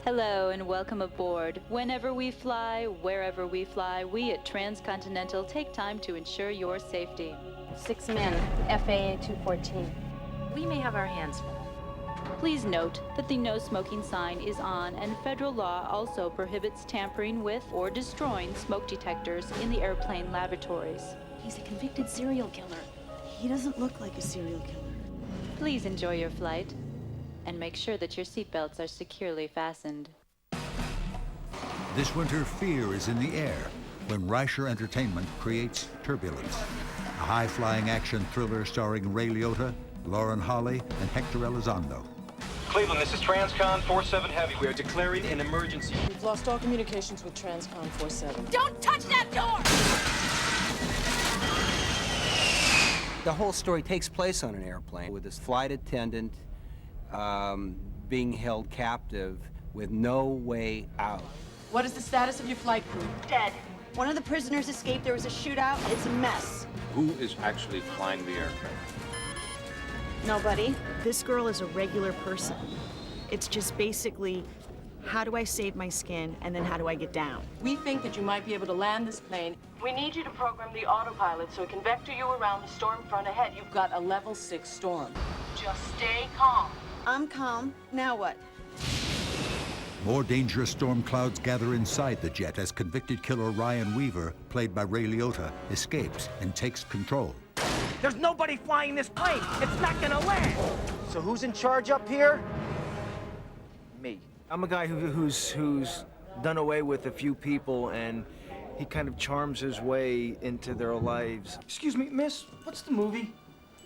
Hello and welcome aboard. Whenever we fly, wherever we fly, we at Transcontinental take time to ensure your safety. 6 men, FAA 214. We may have our hands full. Please note that the no smoking sign is on, and federal law also prohibits tampering with or destroying smoke detectors in the airplane lavatories. He's a convicted serial killer. He doesn't look like a serial killer. Please enjoy your flight, and make sure that your seatbelts are securely fastened. This winter, fear is in the air when Reicher Entertainment creates Turbulance, a high-flying action thriller starring Ray Liotta, Lauren Holly, and Hector Elizondo. Cleveland, this is Transcon 47 Heavy. We are declaring an emergency. We've lost all communications with Transcon 47. Don't touch that door! The whole story takes place on an airplane with this flight attendant being held captive with no way out. What is the status of your flight crew? Dead. One of the prisoners escaped. There was a shootout. It's a mess. Who is actually flying the aircraft? Nobody. This girl is a regular person. It's just basically, how do I save my skin, and then how do I get down? We think that you might be able to land this plane. We need you to program the autopilot so it can vector you around the storm front ahead. You've got a level 6 storm. Just stay calm. I'm calm. Now what? More dangerous storm clouds gather inside the jet as convicted killer Ryan Weaver, played by Ray Liotta, escapes and takes control. There's nobody flying this plane. It's not gonna land. So who's in charge up here? Me. I'm a guy who's done away with a few people, and he kind of charms his way into their lives. Excuse me, miss, what's the movie?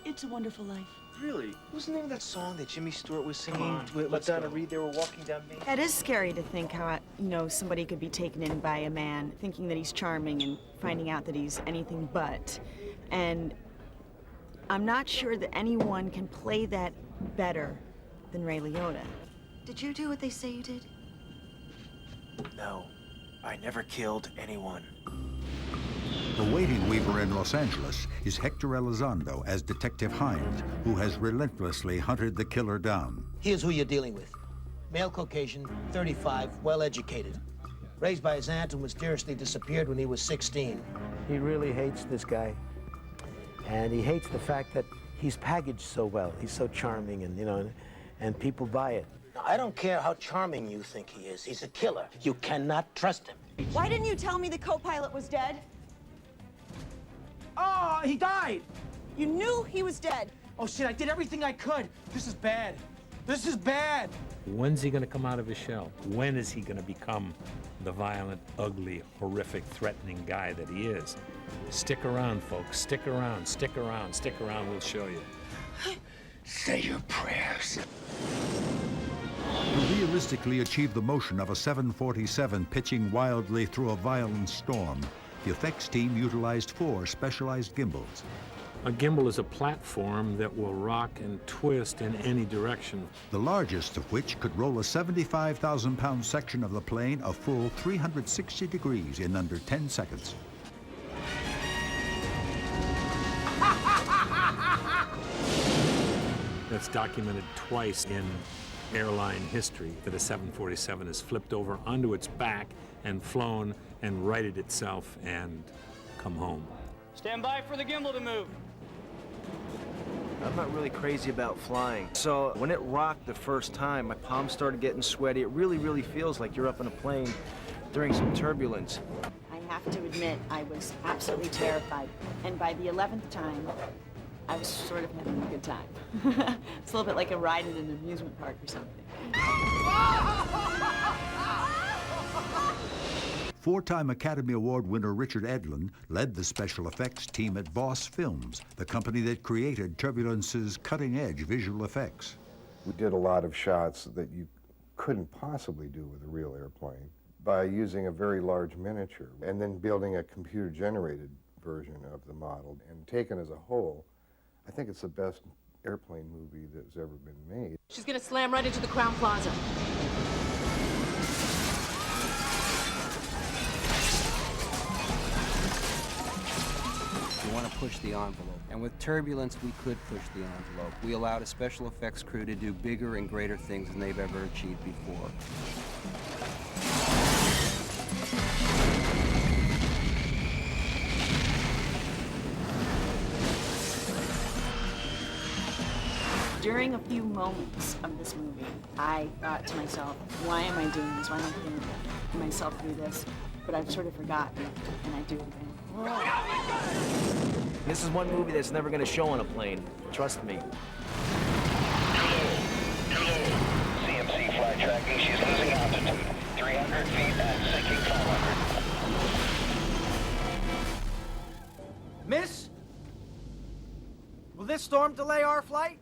It's a Wonderful Life. Really? What's the name of that song that Jimmy Stewart was singing with Donna Reed? They were walking down Main. That is scary to think how, somebody could be taken in by a man, thinking that he's charming and finding out that he's anything but. And I'm not sure that anyone can play that better than Ray Liotta. Did you do what they say you did? No, I never killed anyone. Awaiting Weaver in Los Angeles is Hector Elizondo as Detective Hines, who has relentlessly hunted the killer down. Here's who you're dealing with. Male Caucasian, 35, well-educated. Raised by his aunt and mysteriously disappeared when he was 16. He really hates this guy. And he hates the fact that he's packaged so well. He's so charming and people buy it. Now, I don't care how charming you think he is. He's a killer. You cannot trust him. Why didn't you tell me the co-pilot was dead? Oh, he died! You knew he was dead. Oh, shit, I did everything I could. This is bad. This is bad. When's he gonna come out of his shell? When is he gonna become the violent, ugly, horrific, threatening guy that he is? Stick around, folks. Stick around, stick around, stick around. We'll show you. Say your prayers. To realistically achieve the motion of a 747 pitching wildly through a violent storm, the effects team utilized 4 specialized gimbals. A gimbal is a platform that will rock and twist in any direction. The largest of which could roll a 75,000-pound section of the plane a full 360 degrees in under 10 seconds. That's documented twice in airline history that a 747 has flipped over onto its back and flown and righted itself and come home. Stand by for the gimbal to move. I'm not really crazy about flying. So when it rocked the first time, my palms started getting sweaty. It really feels like you're up in a plane during some turbulence. I have to admit, I was absolutely terrified. And by the 11th time, I was sort of having a good time. It's a little bit like a ride in an amusement park or something. 4-time Academy Award winner Richard Edlund led the special effects team at Voss Films, the company that created Turbulence's cutting-edge visual effects. We did a lot of shots that you couldn't possibly do with a real airplane by using a very large miniature and then building a computer-generated version of the model. And taken as a whole, I think it's the best airplane movie that's ever been made. She's gonna slam right into the Crown Plaza. You want to push the envelope. And And with Turbulence, we could push the envelope. We allowed a special effects crew to do bigger and greater things than they've ever achieved before. During a few moments of this movie, I thought to myself, why am I doing this? Why am I putting myself through this? But I've sort of forgotten, and I do it again. This is one movie that's never going to show on a plane. Trust me. CMC flight tracking. She's losing altitude. 300 feet and sinking 500. Miss? Will this storm delay our flight?